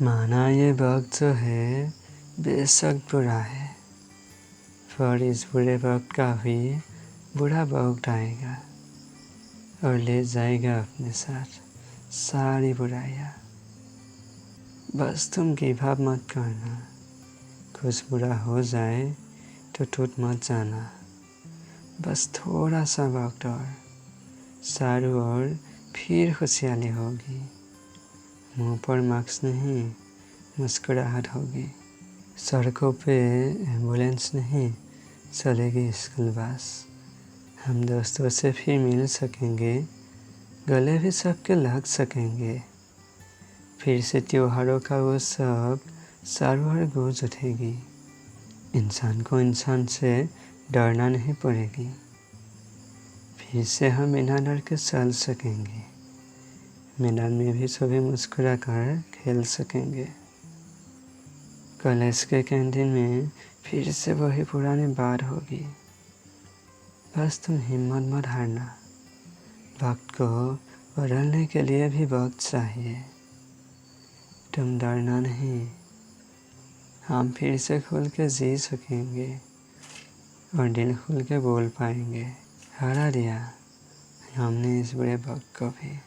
माना ये वक्त जो है बेशक बुरा है, पर इस बुरे वक्त का भी बुरा वक्त आएगा और ले जाएगा अपने साथ सारी बुराइयाँ। बस तुम गिव अप मत करना, कुछ बुरा हो जाए तो टूट मत जाना। बस थोड़ा सा वक्त और, चारों ओर फिर खुशहाली होगी। मुंह पर मास्क नहीं, मुस्कुराहट होगी। सड़कों पे एम्बुलेंस नहीं, चलेगी स्कूल बस। हम दोस्तों से फिर मिल सकेंगे, गले भी सबके लग सकेंगे। फिर से त्योहारों का वो सब चारों ओर गूंज उठेगी। इंसान को इंसान से डरना नहीं पड़ेगी। फिर से हम बिना डर के चल सकेंगे। मैदान में भी सभी मुस्कुरा कर खेल सकेंगे। कॉलेज के कैंटीन में फिर से वही पुरानी बात होगी। बस तुम हिम्मत मत हारना, वक्त को बदलने के लिए भी वक्त चाहिए। तुम डरना नहीं, हम फिर से खुल के जी सकेंगे और दिल खुल के बोल पाएंगे। हरा दिया हमने इस बुरे वक्त को भी।